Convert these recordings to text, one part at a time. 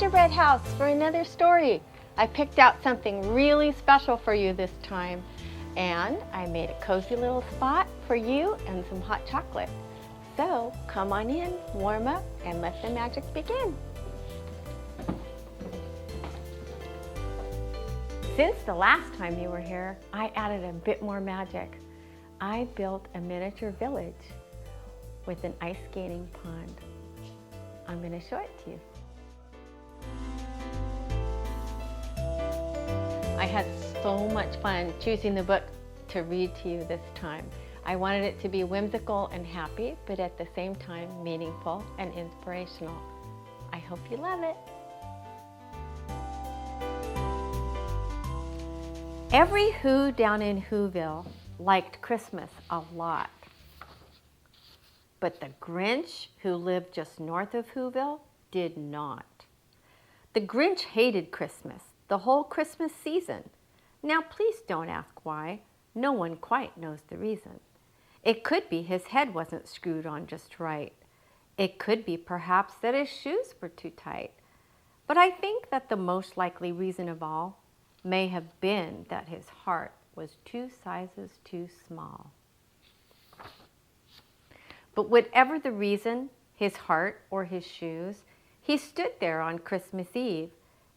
Gingerbread House for another story. I picked out something really special for you this time, and I made a cozy little spot for you and some hot chocolate. So come on in, warm up, and let the magic begin. Since the last time you were here, I added a bit more magic. I built a miniature village with an ice skating pond. I'm going to show it to you. I had so much fun choosing the book to read to you this time. I wanted it to be whimsical and happy, but at the same time meaningful and inspirational. I hope you love it. Every Who down in Whoville liked Christmas a lot. But the Grinch, who lived just north of Whoville, did not. The Grinch hated Christmas, the whole Christmas season. Now please don't ask why. No one quite knows the reason. It could be his head wasn't screwed on just right. It could be perhaps that his shoes were too tight. But I think that the most likely reason of all may have been that his heart was 2 sizes too small. But whatever the reason, his heart or his shoes, he stood there on Christmas Eve,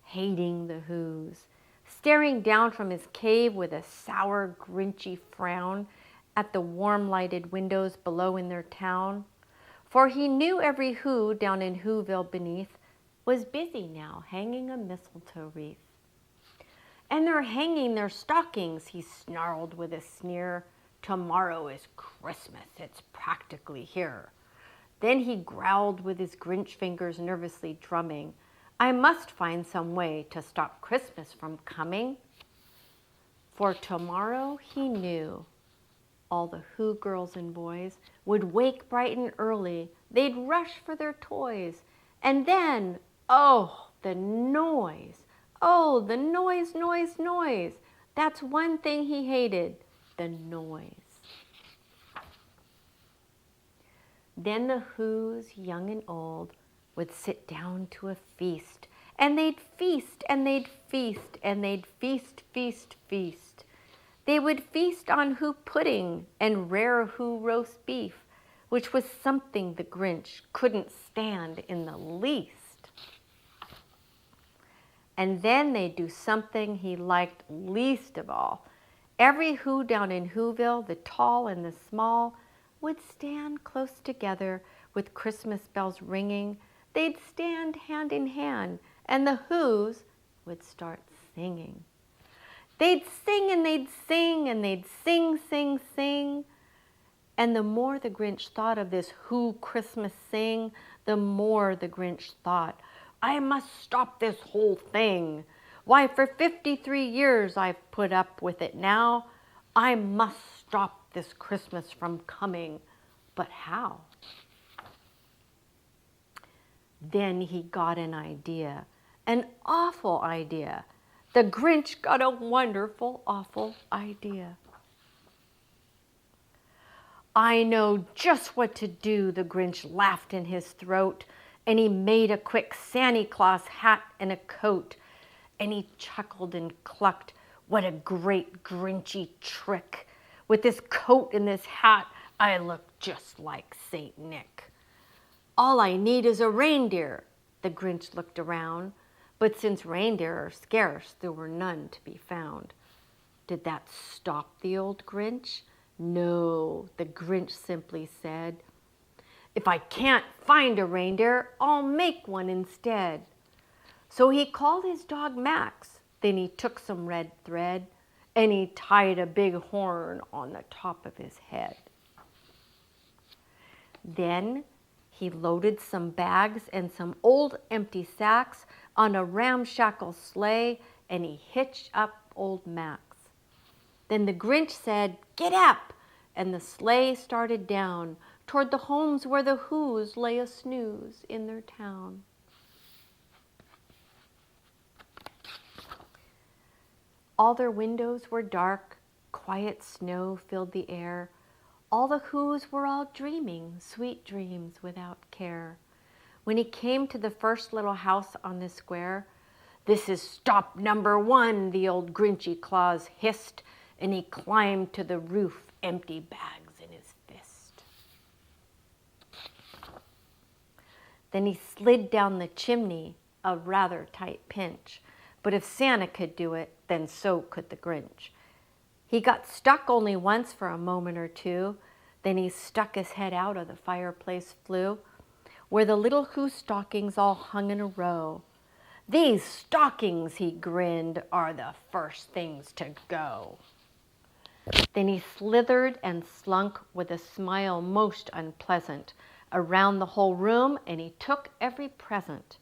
hating the Whos, staring down from his cave with a sour, grinchy frown at the warm lighted windows below in their town. For he knew every Who down in Whoville beneath was busy now hanging a mistletoe wreath. And they're hanging their stockings, he snarled with a sneer. Tomorrow is Christmas, it's practically here. Then he growled with his Grinch fingers nervously drumming. I must find some way to stop Christmas from coming. For tomorrow, he knew, all the Who girls and boys would wake bright and early. They'd rush for their toys. And then, oh, the noise. Oh, the noise, noise, noise. That's one thing he hated. The noise. Then the Whos, young and old, would sit down to a feast, and they'd feast, and they'd feast, and they'd feast, feast, feast. They would feast on Who pudding and rare Who roast beef, which was something the Grinch couldn't stand in the least. And then they'd do something he liked least of all. Every Who down in Whoville, the tall and the small, would stand close together with Christmas bells ringing. They'd stand hand in hand, and the Whos would start singing. They'd sing and they'd sing and they'd sing, sing, sing. And the more the Grinch thought of this Who Christmas sing, the more the Grinch thought, I must stop this whole thing. Why, for 53 years I've put up with it now. I must stop this Christmas from coming. But how? Then he got an idea, an awful idea. The Grinch got a wonderful, awful idea. I know just what to do, the Grinch laughed in his throat, and he made a quick Santa Claus hat and a coat. And he chuckled and clucked, what a great Grinchy trick. With this coat and this hat, I look just like Saint Nick. All I need is a reindeer. The Grinch looked around, but since reindeer are scarce, there were none to be found. Did that stop the old Grinch? No, the Grinch simply said, if I can't find a reindeer, I'll make one instead. So he called his dog Max, then he took some red thread and he tied a big horn on the top of his head. Then he loaded some bags and some old empty sacks on a ramshackle sleigh and he hitched up old Max. Then the Grinch said, get up, and the sleigh started down toward the homes where the Whos lay a snooze in their town. All their windows were dark, quiet snow filled the air. All the Whos were all dreaming sweet dreams without care. When he came to the first little house on the square, "This is stop number 1, the old Grinchy Claus hissed, and he climbed to the roof, empty bags in his fist. Then he slid down the chimney, a rather tight pinch. But if Santa could do it, then so could the Grinch. He got stuck only once for a moment or two. Then he stuck his head out of the fireplace flue, where the little Who stockings all hung in a row. "These stockings," he grinned, "are the first things to go." Then he slithered and slunk with a smile most unpleasant around the whole room, and he took every present.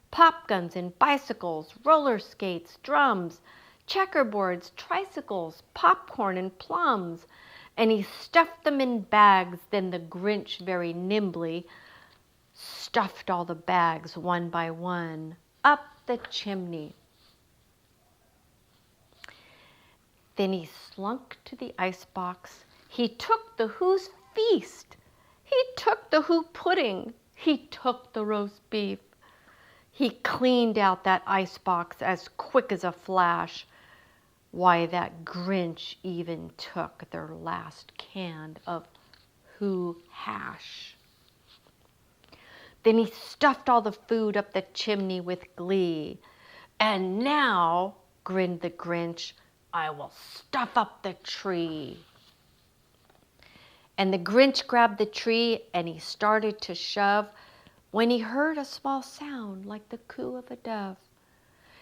Pop guns and bicycles, roller skates, drums, checkerboards, tricycles, popcorn and plums, and he stuffed them in bags. Then the Grinch very nimbly stuffed all the bags one by one up the chimney. Then he slunk to the icebox. He took the Who's feast. He took the Who pudding. He took the roast beef. He cleaned out that icebox as quick as a flash. Why, that Grinch even took their last can of Who hash. Then he stuffed all the food up the chimney with glee. "And now," grinned the Grinch, "I will stuff up the tree." And the Grinch grabbed the tree and he started to shove when he heard a small sound like the coo of a dove.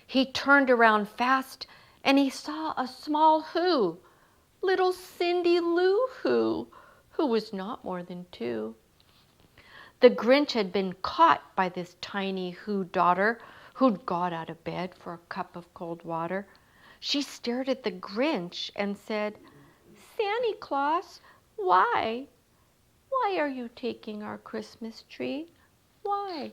He turned around fast and he saw a small Who, little Cindy Lou Who was not more than 2. The Grinch had been caught by this tiny Who daughter who'd got out of bed for a cup of cold water. She stared at the Grinch and said, "Santa Claus, why? Why are you taking our Christmas tree? Why?"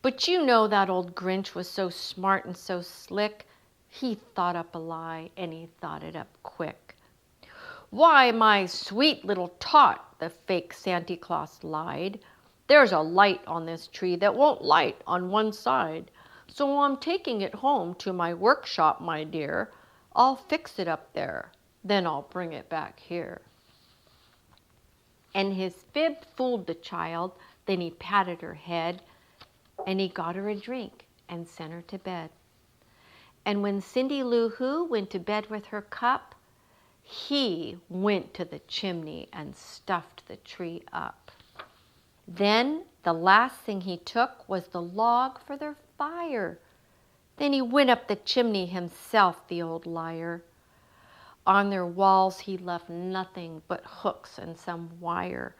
But you know that old Grinch was so smart and so slick, he thought up a lie, and he thought it up quick. "Why, my sweet little tot," the fake Santa Claus lied, "there's a light on this tree that won't light on one side. So I'm taking it home to my workshop, my dear. I'll fix it up there, then I'll bring it back here." And his fib fooled the child. Then he patted her head, and he got her a drink and sent her to bed. And when Cindy Lou Who went to bed with her cup, he went to the chimney and stuffed the tree up. Then the last thing he took was the log for their fire. Then he went up the chimney himself, the old liar. On their walls he left nothing but hooks and some wire.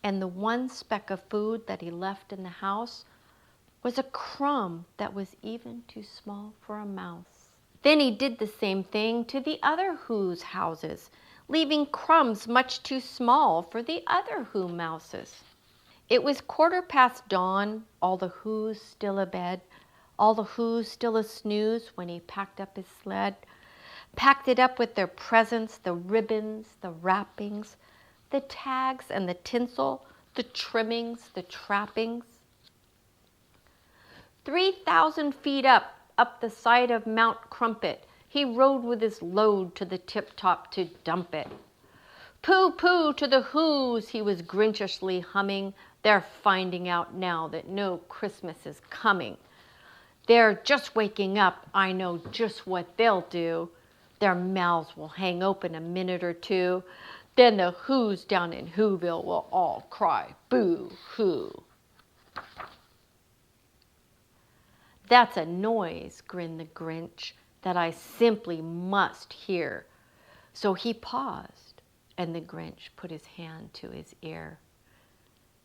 And the one speck of food that he left in the house was a crumb that was even too small for a mouse. Then he did the same thing to the other Who's houses, leaving crumbs much too small for the other Who mouses. It was 1/4 dawn, all the Who's still abed, all the Who's still a snooze when he packed up his sled. Packed it up with their presents, the ribbons, the wrappings, the tags and the tinsel, the trimmings, the trappings. 3,000 feet up the side of Mount Crumpit, he rode with his load to the tip-top to dump it. "Pooh, pooh to the Who's," he was grinchishly humming. "They're finding out now that no Christmas is coming. They're just waking up. I know just what they'll do. Their mouths will hang open a minute or two. Then the Who's down in Whoville will all cry, boo-hoo." "That's a noise," grinned the Grinch, "that I simply must hear." So he paused, and the Grinch put his hand to his ear.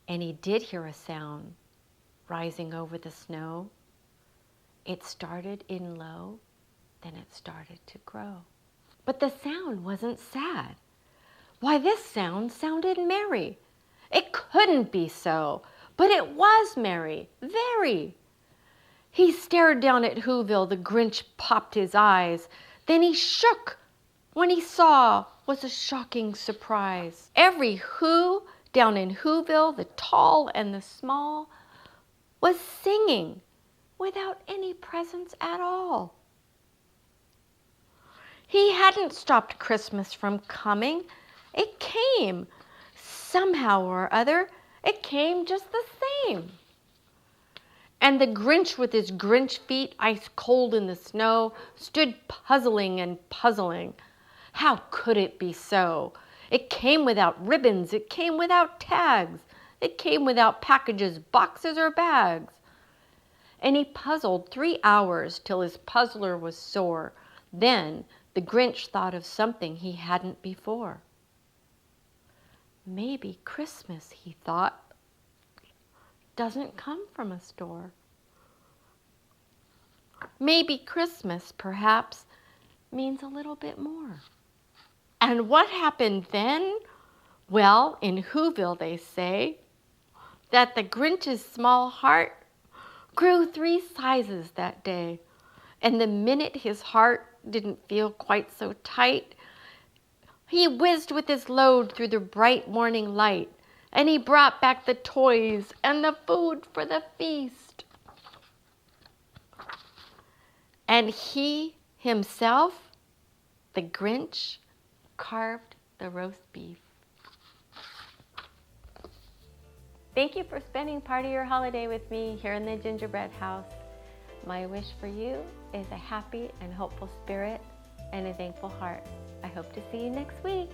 And he did hear a sound rising over the snow. It started in low, then it started to grow. But the sound wasn't sad. Why, this sound sounded merry. It couldn't be so, but it was merry, very. He stared down at Whoville. The Grinch popped his eyes. Then he shook when he saw was a shocking surprise. Every Who down in Whoville, the tall and the small, was singing without any presents at all. He hadn't stopped Christmas from coming. It came. Somehow or other, it came just the same. And the Grinch with his Grinch feet ice cold in the snow stood puzzling and puzzling. How could it be so? It came without ribbons. It came without tags. It came without packages, boxes, or bags. And he puzzled 3 hours till his puzzler was sore. Then the Grinch thought of something he hadn't before. Maybe Christmas, he thought, doesn't come from a store. Maybe Christmas, perhaps, means a little bit more. And what happened then? Well, in Whoville they say that the Grinch's small heart grew 3 sizes that day. And the minute his heart didn't feel quite so tight, he whizzed with his load through the bright morning light, and he brought back the toys and the food for the feast. And he himself, the Grinch, carved the roast beef. Thank you for spending part of your holiday with me here in the Gingerbread House. My wish for you is a happy and hopeful spirit and a thankful heart. I hope to see you next week.